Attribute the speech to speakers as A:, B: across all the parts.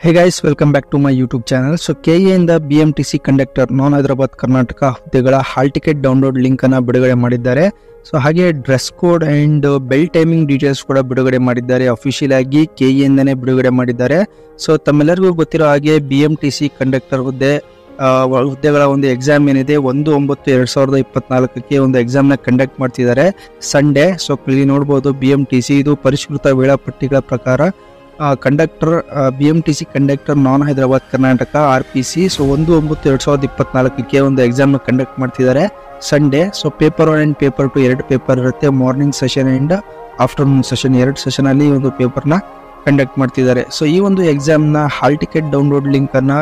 A: Hey guys, welcome back to my YouTube channel. So KA ಇಂದ BMTC conductor ನಾನ್ ಹೈದರಾಬಾದ್ ಕರ್ನಾಟಕ ಹುದ್ದೆಗಳ hall ticket download link ಅನ್ನ ಬಿಡುಗಡೆ ಮಾಡಿದ್ದಾರೆ. So ಹಾಗೆ dress code and bell timing details ಕೂಡ ಬಿಡುಗಡೆ ಮಾಡಿದ್ದಾರೆ. ಅಫಿಷಿಯಲ್ ಆಗಿ KA ಇಂದನೇ ಬಿಡುಗಡೆ ಮಾಡಿದ್ದಾರೆ. ಸೊ ತಮ್ಮೆಲ್ಲರಿಗೂ ಗೊತ್ತಿರೋ ಹಾಗೆ BMTC ಕಂಡಕ್ಟರ್ ಹುದ್ದೆಗಳ ಒಂದು ಎಕ್ಸಾಮ್ ಏನಿದೆ 1/9/2024ಕ್ಕೆ ಒಂದು ಎಕ್ಸಾಮ್ ನ ಕಂಡಕ್ಟ್ ಮಾಡ್ತಿದ್ದಾರೆ ಸಂಡೇ. ಸೊ ಇಲ್ಲಿ ನೋಡಬಹುದು BMTC ಇದು ಪರಿಷ್ಕೃತ ವೇಳಾಪಟ್ಟಿಗಳ ಪ್ರಕಾರ ಕಂಡಕ್ಟರ್ BMTC ಕಂಡಕ್ಟರ್ ನಾನ್ ಹೈದರಾಬಾದ್ ಕರ್ನಾಟಕ RPC. ಸೊ 1/9/2024ಕ್ಕೆ ಒಂದು ಎಕ್ಸಾಮ್ ಕಂಡಕ್ಟ್ ಮಾಡ್ತಿದ್ದಾರೆ Sunday. So paper 1 and paper 2 ಎರಡು ಪೇಪರ್ ಇರುತ್ತೆ. Morning session and afternoon session ಎರಡು ಸೆಷನ್ ಅಲ್ಲಿ ಒಂದು ಪೇಪರ್ನ ಕಂಡಕ್ಟ್ ಮಾಡ್ತಿದ್ದಾರೆ. ಸೊ ಈ ಒಂದು ಎಕ್ಸಾಮ್ ನ ಹಾಲ್ ಟಿಕೆಟ್ ಡೌನ್ಲೋಡ್ ಲಿಂಕ್ ಅನ್ನ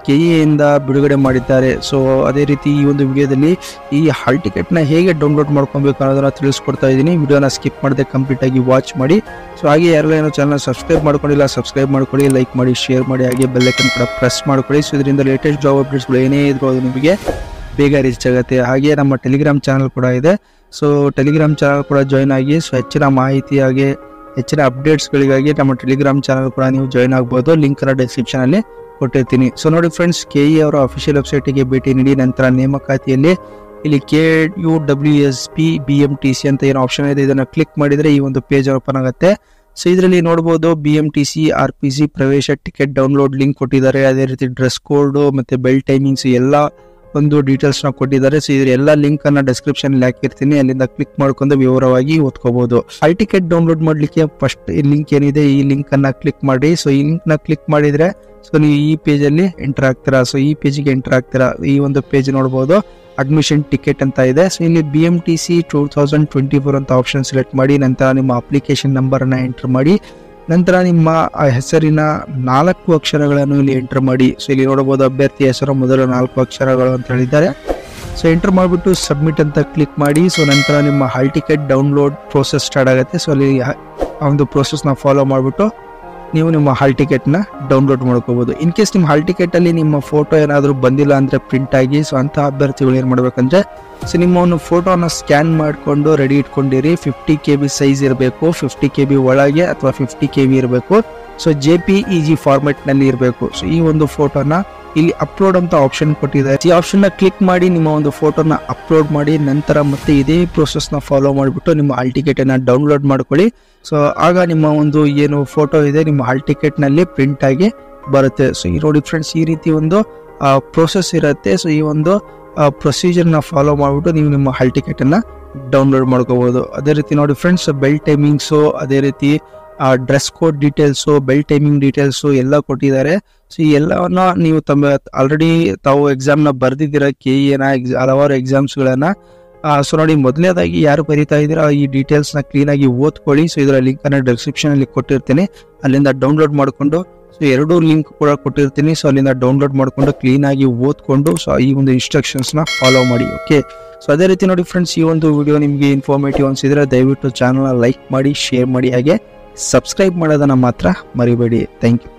A: KA ಇಂದ ಬಿಡುಗಡೆ ಮಾಡಿದ್ದಾರೆ. ಸೊ ಅದೇ ರೀತಿ ಈ ಒಂದು ವಿಡಿಯೋದಲ್ಲಿ ಈ ಹಾಲ್ ಟಿಕೆಟ್ ನ ಹೇಗೆ ಡೌನ್ಲೋಡ್ ಮಾಡ್ಕೊಬೇಕು ಅನ್ನೋದನ್ನ ತಿಳಿಸ್ಕೊಡ್ತಾ ಇದ್ದೀನಿ. ವಿಡಿಯೋನ ಸ್ಕಿಪ್ ಮಾಡದೆ ಕಂಪ್ಲೀಟ್ ಆಗಿ ವಾಚ್ ಮಾಡಿ. ಸೊ ಹಾಗೆ ಯಾರೆಲ್ಲ ಚಾನಲ್ ಸಬ್ಸ್ಕ್ರೈಬ್ ಮಾಡ್ಕೊಂಡಿಲ್ಲ ಸಬ್ಸ್ಕ್ರೈಬ್ ಮಾಡ್ಕೊಳ್ಳಿ, ಲೈಕ್ ಮಾಡಿ, ಶೇರ್ ಮಾಡಿ, ಹಾಗೆ ಬೆಲ್ ಐಕನ್ ಕೂಡ ಪ್ರೆಸ್ ಮಾಡ್ಕೊಳ್ಳಿ. ಸೊ ಇದರಿಂದ ಲೇಟೆಸ್ಟ್ ಜಾಬ್ ಅಪ್ಡೇಟ್ಸ್ಗಳು ಏನೇ ಇದ್ರು ಅದು ನಿಮಗೆ ಬೇಗ ರೀಚ್ ಆಗುತ್ತೆ. ಹಾಗೆ ನಮ್ಮ ಟೆಲಿಗ್ರಾಮ್ ಚಾನಲ್ ಕೂಡ ಇದೆ. ಸೊ ಟೆಲಿಗ್ರಾಮ್ ಚಾನಲ್ ಕೂಡ ಜಾಯ್ನ್ ಆಗಿ ಸೊ ಹೆಚ್ಚಿನ ಮಾಹಿತಿ ಹಾಗೆ ಹೆಚ್ಚಿನ ಅಪ್ಡೇಟ್ಸ್ಗಳಿಗಾಗಿ ನಮ್ಮ ಟೆಲಿಗ್ರಾಮ್ ಚಾನಲ್ ಕೂಡ ನೀವು ಜಾಯ್ನ್ ಆಗ್ಬೋದು. ಲಿಂಕ್ ಡಿಸ್ಕ್ರಿಪ್ಷನ್ ಅಲ್ಲಿ ಕೊಟ್ಟಿರ್ತೀನಿ. ಸೊ ನೋಡಿ ಫ್ರೆಂಡ್ಸ್, KA ಅವರ ಅಫಿಷಿಯಲ್ ವೆಬ್ಸೈಟ್ಗೆ ಭೇಟಿ ನೀಡಿ ನಂತರ ನೇಮಕಾತಿಯಲ್ಲಿ ಇಲ್ಲಿ KUWSP BMTC ಅಂತ ಏನೋ ಆಪ್ಷನ್ ಇದೆ, ಇದನ್ನ ಕ್ಲಿಕ್ ಮಾಡಿದ್ರೆ ಈ ಒಂದು ಪೇಜ್ ಓಪನ್ ಆಗುತ್ತೆ. ಸೊ ಇದರಲ್ಲಿ ನೋಡಬಹುದು BMTC RPC ಪ್ರವೇಶ ಟಿಕೆಟ್ ಡೌನ್ಲೋಡ್ ಲಿಂಕ್ ಕೊಟ್ಟಿದ್ದಾರೆ. ಅದೇ ರೀತಿ ಡ್ರೆಸ್ ಕೋಡ್ ಮತ್ತೆ ಬೆಲ್ ಟೈಮಿಂಗ್ಸ್ ಎಲ್ಲ ಒಂದು ಡೀಟೇಲ್ಸ್ ನ ಕೊಟ್ಟಿದ್ದಾರೆ. ಸೊ ಇದ್ರ ಎಲ್ಲ ಲಿಂಕ್ ಅನ್ನ ಡಿಸ್ಕ್ರಿಪ್ಷನ್ ಅಲ್ಲಿ ಹಾಕಿರ್ತೀನಿ, ಅಲ್ಲಿಂದ ಕ್ಲಿಕ್ ಮಾಡ್ಕೊಂಡು ವಿವರವಾಗಿ ಓದ್ಕೋಬಹುದು. ಹಾಲ್ ಟಿಕೆಟ್ ಡೌನ್ಲೋಡ್ ಮಾಡ್ಲಿಕ್ಕೆ ಫಸ್ಟ್ ಈ ಲಿಂಕ್ ಏನಿದೆ ಈ ಲಿಂಕ್ ಅನ್ನ ಕ್ಲಿಕ್ ಮಾಡಿ. ಸೊ ಈ ಲಿಂಕ್ ನ ಕ್ಲಿಕ್ ಮಾಡಿದ್ರೆ ಸೊ ನೀವು ಈ ಪೇಜ್ ಅಲ್ಲಿ ಎಂಟರ್ ಆಗ್ತೀರಾ. ಸೊ ಈ ಪೇಜ್ಗೆ ಎಂಟರ್ ಆಗ್ತೀರಾ. ಈ ಒಂದು ಪೇಜ್ ನೋಡಬಹುದು ಅಡ್ಮಿಷನ್ ಟಿಕೆಟ್ ಅಂತ ಇದೆ. ಸೊ ಇಲ್ಲಿ BMTC 2024 ಅಂತ ಆಪ್ಷನ್ ಸೆಲೆಕ್ಟ್ ಮಾಡಿ, ನಂತರ ನಿಮ್ಮ ಅಪ್ಲಿಕೇಶನ್ ನಂಬರ್ ಅನ್ನ ಎಂಟರ್ ಮಾಡಿ, ನಂತರ ನಿಮ್ಮ ಹೆಸರಿನ 4 ಅಕ್ಷರಗಳನ್ನು ಇಲ್ಲಿ ಎಂಟರ್ ಮಾಡಿ. ಸೊ ಇಲ್ಲಿ ನೋಡಬಹುದು ಅಭ್ಯರ್ಥಿ ಹೆಸರು ಮೊದಲ 4 ಅಕ್ಷರಗಳು ಅಂತ ಹೇಳಿದ್ದಾರೆ. ಸೊ ಎಂಟರ್ ಮಾಡಿಬಿಟ್ಟು ಸಬ್ಮಿಟ್ ಅಂತ ಕ್ಲಿಕ್ ಮಾಡಿ. ಸೊ ನಂತರ ನಿಮ್ಮ hall ticket download process start ಆಗುತ್ತೆ. ಸೊ ಅಲ್ಲಿ ಆ ಒಂದು ಪ್ರೋಸೆಸ್ ನ ಫಾಲೋ ಮಾಡಿಬಿಟ್ಟು ನೀವು ನಿಮ್ಮ ಹಾಲ್ ಟಿಕೆಟ್ ನ ಡೌನ್ಲೋಡ್ ಮಾಡ್ಕೋಬಹುದು. ಇನ್ ಕೇಸ್ ನಿಮ್ಮ ಹಾಲ್ ಟಿಕೆಟ್ ಅಲ್ಲಿ ನಿಮ್ಮ ಫೋಟೋ ಏನಾದರೂ ಬಂದಿಲ್ಲ ಅಂದ್ರೆ ಪ್ರಿಂಟ್ ಆಗಿ, ಸೊ ಅಂತ ಅಭ್ಯರ್ಥಿಗಳು ಏನ್ ಮಾಡ್ಬೇಕಂದ್ರೆ ಸೊ ನಿಮ್ಮ ಒಂದು ಫೋಟೋನ ಸ್ಕ್ಯಾನ್ ಮಾಡ್ಕೊಂಡು ರೆಡಿ ಇಟ್ಕೊಂಡಿರಿ. 50 KB ಸೈಜ್ ಇರಬೇಕು, 50 KB ಒಳಗೆ ಅಥವಾ 50 KB ಇರಬೇಕು. ಸೊ JPEG ಫಾರ್ಮೆಟ್ ನಲ್ಲಿ ಇರಬೇಕು. ಸೊ ಈ ಒಂದು ಫೋಟೋನ ಇಲ್ಲಿ ಅಪ್ಲೋಡ್ ಅಂತ ಆಪ್ಷನ್ ಕೊಟ್ಟಿದ್ದಾರೆ. ಈ ಆಪ್ಷನ್ ನ ಕ್ಲಿಕ್ ಮಾಡಿ ನಿಮ್ಮ ಒಂದು ಫೋಟೋನ ಅಪ್ಲೋಡ್ ಮಾಡಿ, ನಂತರ ಮತ್ತೆ ಇದೇ ಪ್ರೋಸೆಸ್ ನ ಫಾಲೋ ಮಾಡಿಬಿಟ್ಟು ನಿಮ್ಮ ಹಾಲ್ ಟಿಕೆಟ್ ಅನ್ನ ಡೌನ್ಲೋಡ್ ಮಾಡ್ಕೊಳ್ಳಿ. ಸೊ ಆಗ ನಿಮ್ಮ ಒಂದು ಏನು ಫೋಟೋ ಇದೆ ನಿಮ್ಮ ಹಾಲ್ ಟಿಕೆಟ್ ನಲ್ಲಿ ಪ್ರಿಂಟ್ ಆಗಿ ಬರುತ್ತೆ. ಸೊ ಈ ನೋಡಿ ಫ್ರೆಂಡ್ಸ್, ಈ ರೀತಿ ಒಂದು ಪ್ರೋಸೆಸ್ ಇರುತ್ತೆ. ಸೊ ಈ ಒಂದು ಪ್ರೊಸೀಜರ್ ನ ಫಾಲೋ ಮಾಡಿಬಿಟ್ಟು ನೀವು ನಿಮ್ಮ ಹಾಲ್ ಟಿಕೆಟ್ ಅನ್ನ ಡೌನ್ಲೋಡ್ ಮಾಡ್ಕೋಬಹುದು. ಅದೇ ರೀತಿ ನೋಡಿ ಫ್ರೆಂಡ್ಸ್, ಬೆಲ್ ಟೈಮಿಂಗ್ಸು, ಅದೇ ರೀತಿ dress code details, bell timing details ಎಲ್ಲ ಕೊಟ್ಟಿದ್ದಾರೆ. ಸೊ ಈ ಎಲ್ಲವನ್ನ ನೀವು ಆಲ್ರೆಡಿ ತಾವು ಎಕ್ಸಾಮ್ ನ ಬರ್ದಿದ್ದೀರಾ, KA ಹಲವಾರು ಎಕ್ಸಾಮ್ಸ್ ಗಳನ್ನ. ಸೊ ನೋಡಿ, ಮೊದಲನೇದಾಗಿ ಯಾರು ಬರೀತಾ ಇದ್ದೀರಾ ಈ ಡೀಟೇಲ್ಸ್ ನ ಕ್ಲೀನ್ ಆಗಿ ಓದ್ಕೊಳ್ಳಿ. ಸೊ ಇದರ ಲಿಂಕ್ ಅನ್ನ ಡಿಸ್ಕ್ರಿಪ್ಷನ್ ಅಲ್ಲಿ ಕೊಟ್ಟಿರ್ತೀನಿ, ಅಲ್ಲಿಂದ ಡೌನ್ಲೋಡ್ ಮಾಡ್ಕೊಂಡು, ಸೊ 2 ಲಿಂಕ್ ಕೂಡ ಕೊಟ್ಟಿರ್ತೀನಿ. ಸೊ ಅಲ್ಲಿಂದ ಡೌನ್ಲೋಡ್ ಮಾಡ್ಕೊಂಡು ಕ್ಲೀನ್ ಆಗಿ ಓದ್ಕೊಂಡು ಸೊ ಈ ಒಂದು ಇನ್ಸ್ಟ್ರಕ್ಷನ್ಸ್ ನ ಫಾಲೋ ಮಾಡಿ. ಓಕೆ, ಸೊ ಅದೇ ರೀತಿ ನೋಡಿ ಫ್ರೆಂಡ್ಸ್, ಈ ಒಂದು ವಿಡಿಯೋ ನಿಮಗೆ ಇನ್ಫಾರ್ಮೇಟಿವ್ ಅನ್ಸಿದ್ರೆ ದಯವಿಟ್ಟು ಚಾನಲ್ ಲೈಕ್ ಮಾಡಿ, ಶೇರ್ ಮಾಡಿ, ಹಾಗೆ ಸಬ್ಸ್ಕ್ರೈಬ್ ಮಾಡೋದನ್ನ ಮಾತ್ರ ಮರಿಬೇಡಿ. Thank you.